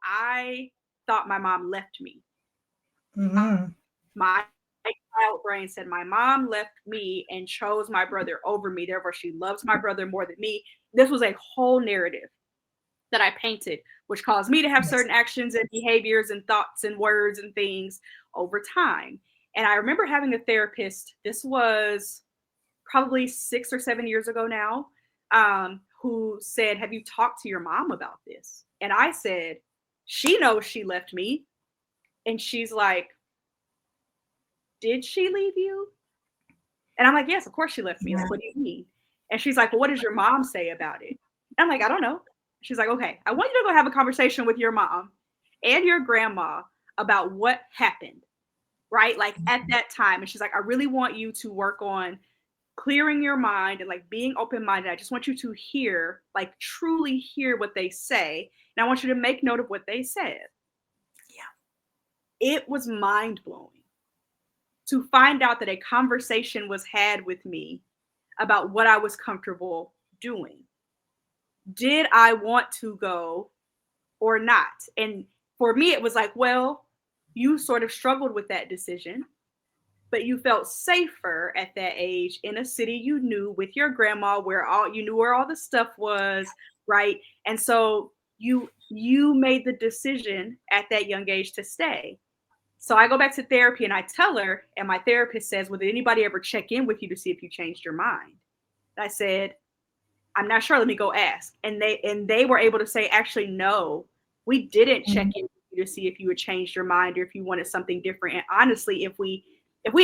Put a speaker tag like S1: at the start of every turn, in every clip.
S1: I thought my mom left me.
S2: Mm-hmm.
S1: My child brain said my mom left me and chose my brother over me. Therefore, she loves my brother more than me. This was a whole narrative that I painted, which caused me to have
S2: Yes.
S1: certain actions and behaviors and thoughts and words and things over time. And I remember having a therapist, this was probably 6 or 7 years ago now, who said, "Have you talked to your mom about this?" And I said, "She knows she left me." And she's like, "Did she leave you?" And I'm like, "Yes, of course she left me.
S2: Yeah.
S1: Like, what do you mean?" And she's like, "Well, what does your mom say about it?" And I'm like, "I don't know." She's like, "Okay, I want you to go have a conversation with your mom and your grandma about what happened, right? Like at that time." And she's like, "I really want you to work on clearing your mind and like being open minded. I just want you to hear, like truly hear what they say. And I want you to make note of what they said." It was mind blowing to find out that a conversation was had with me about what I was comfortable doing. Did I want to go or not? And for me, it was like, well, you sort of struggled with that decision, but you felt safer at that age in a city you knew with your grandma, where all you knew where all the stuff was, right? And so you made the decision at that young age to stay. So I go back to therapy and I tell her, and my therapist says, "Well, did anybody ever check in with you to see if you changed your mind?" And I said, "I'm not sure. Let me go ask." And they were able to say, "Actually, no, we didn't check
S2: Mhm.
S1: in with you to see if you had changed your mind or if you wanted something different. And honestly, if we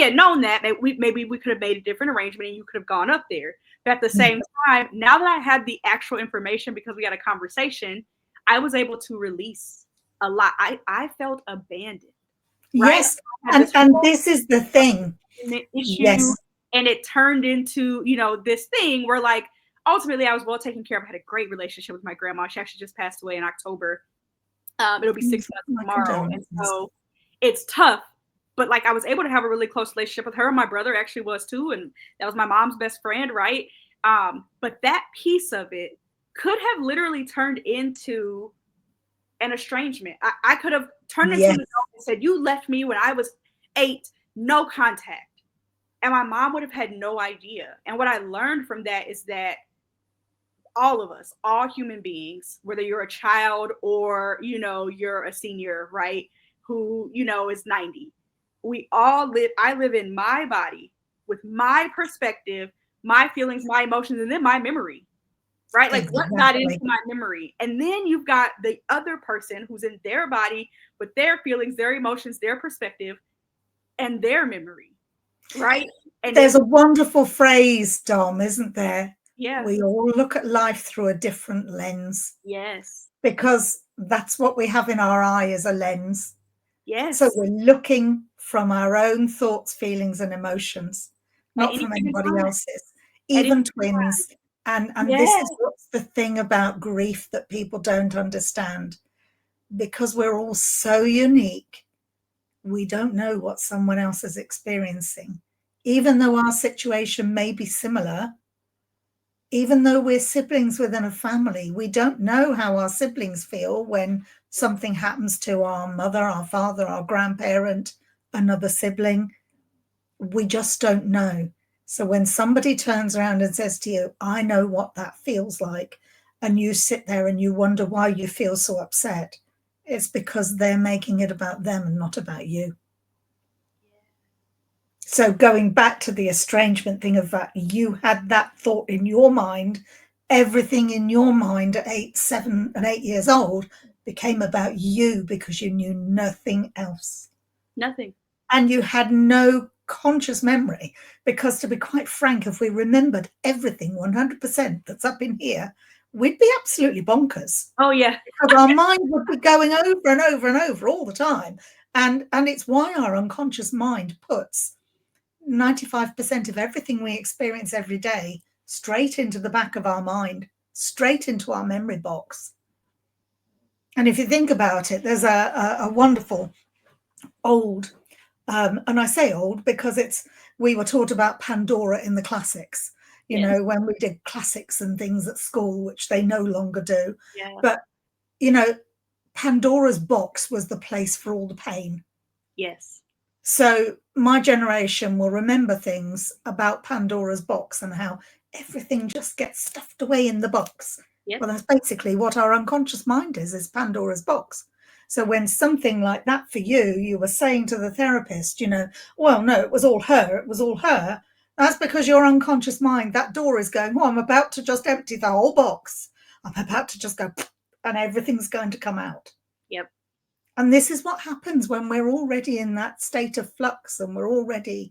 S1: had known that, maybe we could have made a different arrangement and you could have gone up there. But at the
S2: Yeah.
S1: same time, now that I had the actual information because we had a conversation, I was able to release a lot. I felt abandoned, right?
S2: Yes.
S1: I had
S2: And
S1: this
S2: and
S1: whole
S2: this is the thing.
S1: issue,
S2: Yes.
S1: and it turned into this thing where like ultimately I was well taken care of. I had a great relationship with my grandma. She actually just passed away in October. It'll be 6 months
S2: My
S1: tomorrow, and
S2: condolences.
S1: so it's tough. But like I was able to have a really close relationship with her. My brother actually was too, and that was my mom's best friend, right? But that piece of it could have literally turned into an estrangement. I could have turned into an
S2: Yes.
S1: adult and said, "You left me when I was 8, no contact," and my mom would have had no idea. And what I learned from that is that all of us, all human beings, whether you're a child or you're a senior, right, who is 90, we all live. I live in my body with my perspective, my feelings, my emotions, and then my memory, right? Like what got into
S2: Exactly.
S1: my memory. And then you've got the other person who's in their body with their feelings, their emotions, their perspective, and their memory, right? And
S2: There's
S1: it's,
S2: a wonderful phrase, Dom, isn't there?
S1: yeah,
S2: We all look at life through a different lens
S1: yes,
S2: because that's what we have in our eye is a lens. So
S1: yes,
S2: we're looking from our own thoughts, feelings, and emotions,
S1: at
S2: not
S1: any
S2: from
S1: given
S2: anybody
S1: time,
S2: else's,
S1: at any
S2: even
S1: given time.
S2: twins. And this
S1: Yes,
S2: is what's the thing about grief that people don't understand. Because we're all so unique, we don't know what someone else is experiencing. Even though our situation may be similar, even though we're siblings within a family, we don't know how our siblings feel when something happens to our mother, our father, our grandparent, another sibling. We just don't know. So when somebody turns around and says to you, "I know what that feels like," and you sit there and you wonder why you feel so upset, it's because they're making it about them and not about you. So going back to the estrangement thing of that, you had that thought in your mind, everything in your mind at 8, 7, and 8 years old became about you because you knew nothing else.
S1: nothing.
S2: And you had no conscious memory. Because to be quite frank, if we remembered everything 100% that's up in here, we'd be absolutely bonkers
S1: Oh yeah,
S2: because our mind would be going over and over and over all the time. And it's why our unconscious mind puts 95% of everything we experience every day straight into the back of our mind, straight into our memory box. And if you think about it, there's a wonderful old, and I say old because we were taught about Pandora in the classics,
S1: yes,
S2: when we did classics and things at school, which they no longer do.
S1: yeah,
S2: But, you know, Pandora's box was the place for all the pain.
S1: Yes.
S2: So my generation will remember things about Pandora's box and how everything just gets stuffed away in the box.
S1: Yep.
S2: Well, that's basically what our unconscious mind is Pandora's box. So when something like that for you, you were saying to the therapist, well, no, it was all her. That's because your unconscious mind, that door is going, I'm about to just empty the whole box. I'm about to just go, and everything's going to come out.
S1: Yep.
S2: And this is what happens when we're already in that state of flux and we're already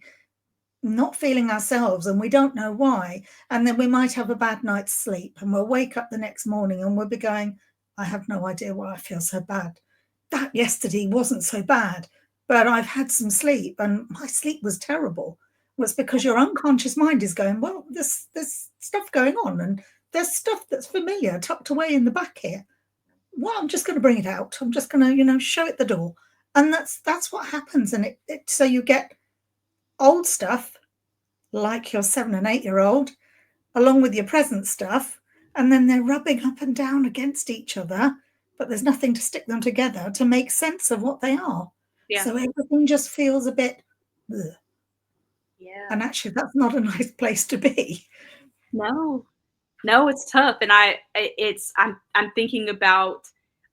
S2: not feeling ourselves and we don't know why. And then we might have a bad night's sleep and we'll wake up the next morning and we'll be going, I have no idea why I feel so bad. That yesterday wasn't so bad, but I've had some sleep and my sleep was terrible. Well, it's because your unconscious mind is going, well, there's stuff going on and there's stuff that's familiar tucked away in the back here. Well, I'm just going to bring it out. I'm just going to, show it the door. And that's what happens. And so you get old stuff, like your 7 and 8 year old, along with your present stuff, and then they're rubbing up and down against each other, but there's nothing to stick them together to make sense of what they are.
S1: Yeah.
S2: So everything just feels a bit, ugh.
S1: Yeah.
S2: And actually, that's not a nice place to be.
S1: No, it's tough. And I'm thinking about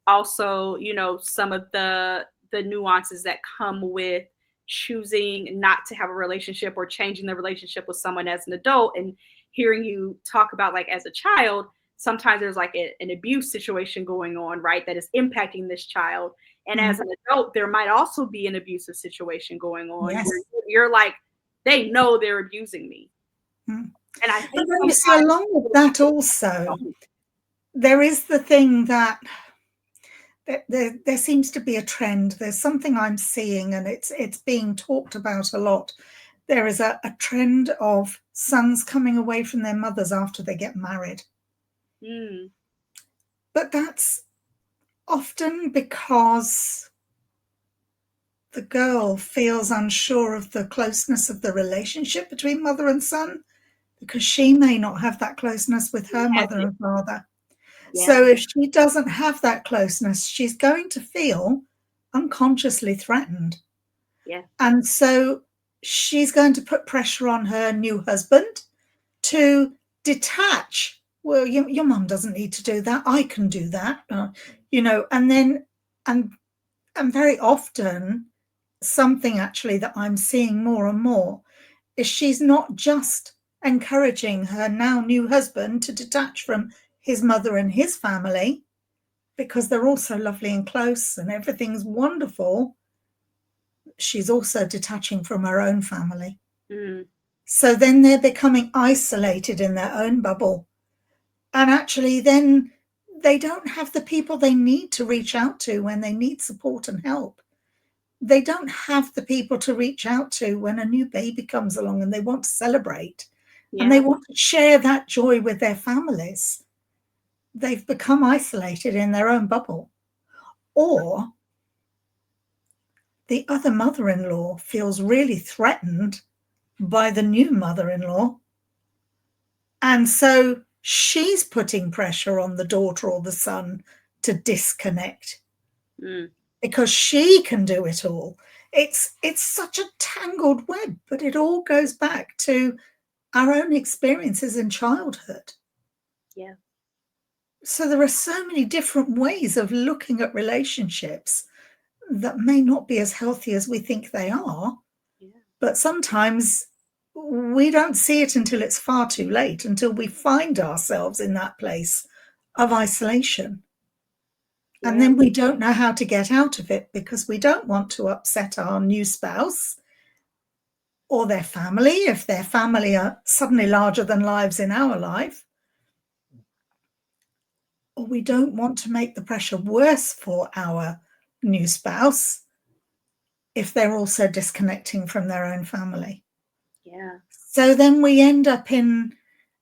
S1: also, some of the nuances that come with choosing not to have a relationship or changing the relationship with someone as an adult, and hearing you talk about, like, as a child, sometimes there's like an abuse situation going on, right, that is impacting this child. And as an adult, there might also be an abusive situation going on.
S2: Yes.
S1: Where you're like, they know they're abusing me. And I think
S2: you see, along with that also, there is the thing that there seems to be a trend. There's something I'm seeing, and it's being talked about a lot. There is a trend of sons coming away from their mothers after they get married. But that's often because the girl feels unsure of the closeness of the relationship between mother and son, because she may not have that closeness with her mother and father. Yeah. So if she doesn't have that closeness, she's going to feel unconsciously threatened.
S1: Yeah.
S2: And so she's going to put pressure on her new husband to detach. Well, your mum doesn't need to do that. I can do that. And then, and very often, something actually that I'm seeing more and more is she's not just encouraging her now new husband to detach from his mother and his family, because they're all so lovely and close and everything's wonderful. She's also detaching from her own family. So then they're becoming isolated in their own bubble. And actually then they don't have the people they need to reach out to when they need support and help. They don't have the people to reach out to when a new baby comes along and they want to celebrate. And they want to share that joy with their families. They've become isolated in their own bubble. Or the other mother-in-law feels really threatened by the new mother-in-law. And so she's putting pressure on the daughter or the son to disconnect because she can do it all. It's such a tangled web, but it all goes back to our own experiences in childhood.
S1: Yeah.
S2: So there are so many different ways of looking at relationships that may not be as healthy as we think they are. Yeah. But sometimes we don't see it until it's far too late, until we find ourselves in that place of isolation. Yeah. And then we don't know how to get out of it because we don't want to upset our new spouse or their family, if their family are suddenly larger than lives in our life. Or we don't want to make the pressure worse for our new spouse if they're also disconnecting from their own family.
S1: Yeah.
S2: So then we end up in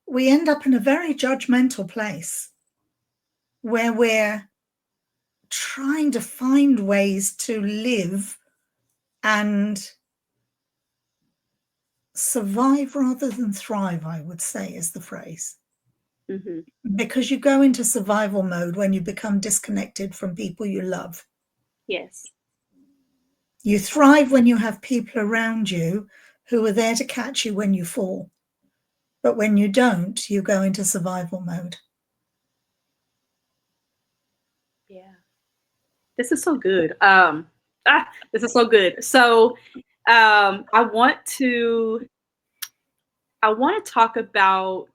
S2: a very judgmental place where we're trying to find ways to live and survive rather than thrive, I would say, is the phrase.
S1: Mm-hmm.
S2: because you go into survival mode when you become disconnected from people you love.
S1: Yes.
S2: You thrive when you have people around you who are there to catch you when you fall. But when you don't, you go into survival mode.
S1: Yeah. This is so good. This is so good. So, I want to talk about.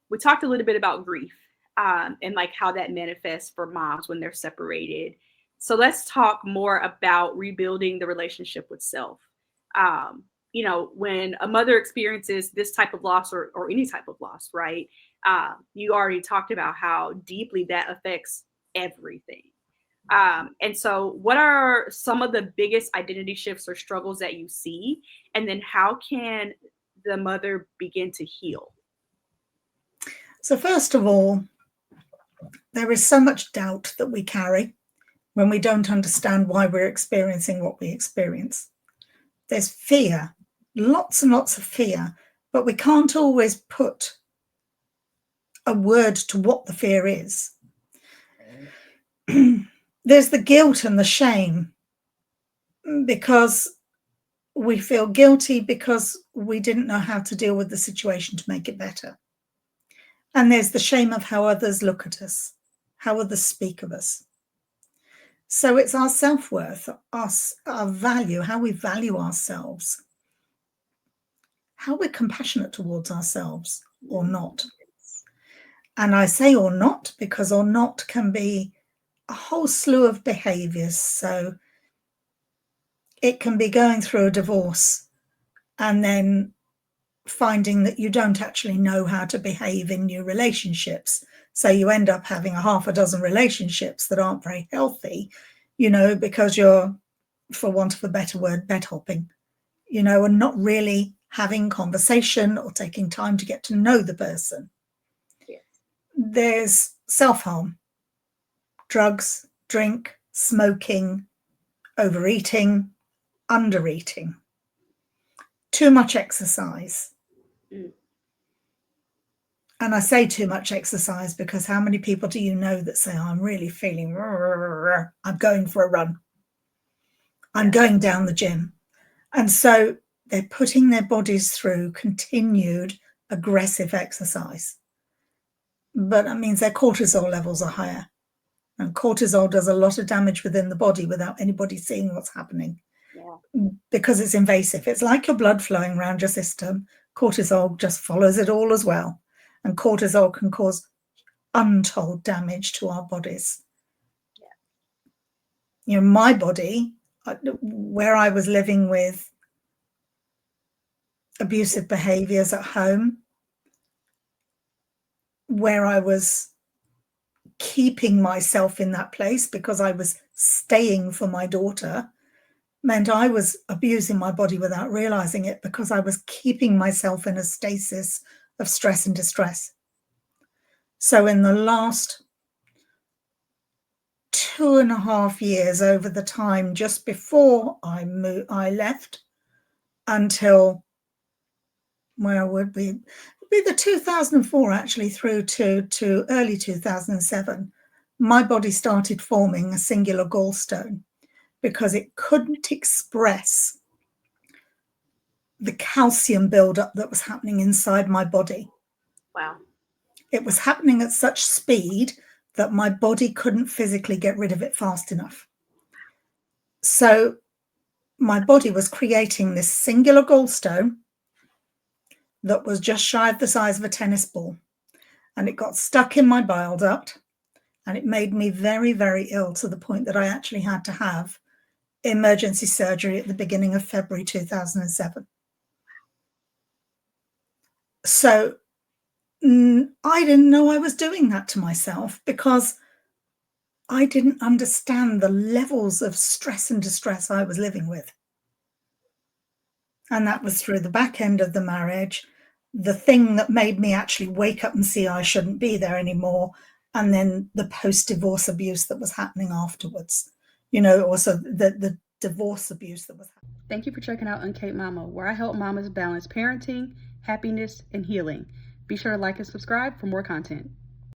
S1: We talked a little bit about grief, and like how that manifests for moms when they're separated. So let's talk more about rebuilding the relationship with self. Um, when a mother experiences this type of loss, or any type of loss, right? You already talked about how deeply that affects everything. And so, what are some of the biggest identity shifts or struggles that you see? And then, how can the mother begin to heal?
S2: So, first of all, there is so much doubt that we carry when we don't understand why we're experiencing what we experience. There's fear, lots and lots of fear, but we can't always put a word to what the fear is. There's the guilt and the shame because we feel guilty because we didn't know how to deal with the situation to make it better. And there's the shame of how others look at us, how others speak of us. So it's our self-worth, our value, how we value ourselves, how we're compassionate towards ourselves or not. And I say or not because or not can be a whole slew of behaviors. So it can be going through a divorce and then finding that you don't actually know how to behave in new relationships. So you end up having a half a dozen relationships that aren't very healthy, because you're, for want of a better word, bed hopping, and not really having conversation or taking time to get to know the person.
S1: Yes.
S2: There's self-harm, drugs, drink, smoking, overeating, undereating, too much exercise. And I say too much exercise because how many people do you know that say, I'm really feeling, I'm going for a run, I'm going down the gym. And so they're putting their bodies through continued aggressive exercise. But that means their cortisol levels are higher. And cortisol does a lot of damage within the body without anybody seeing what's happening. Yeah. Because it's invasive. It's like your blood flowing around your system. Cortisol just follows it all as well. And cortisol can cause untold damage to our bodies. Yeah. My body, where I was living with abusive behaviors at home, where I was keeping myself in that place because I was staying for my daughter, meant I was abusing my body without realizing it because I was keeping myself in a stasis of stress and distress. So in the last 2.5 years, over the time just before I left until, where would be the 2004 actually through to early 2007, my body started forming a singular gallstone because it couldn't express the calcium buildup that was happening inside my body.
S1: Wow.
S2: It was happening at such speed that my body couldn't physically get rid of it fast enough. So my body was creating this singular gallstone that was just shy of the size of a tennis ball. And it got stuck in my bile duct and it made me very, very ill to the point that I actually had to have emergency surgery at the beginning of February 2007. So I didn't know I was doing that to myself because I didn't understand the levels of stress and distress I was living with. And that was through the back end of the marriage, the thing that made me actually wake up and see I shouldn't be there anymore, and then the post-divorce abuse that was happening afterwards. Also the divorce abuse that was happening.
S1: Thank you for checking out Uncaped Mama, where I help mamas balance parenting, happiness, and healing.
S3: Be sure to like and subscribe for more content.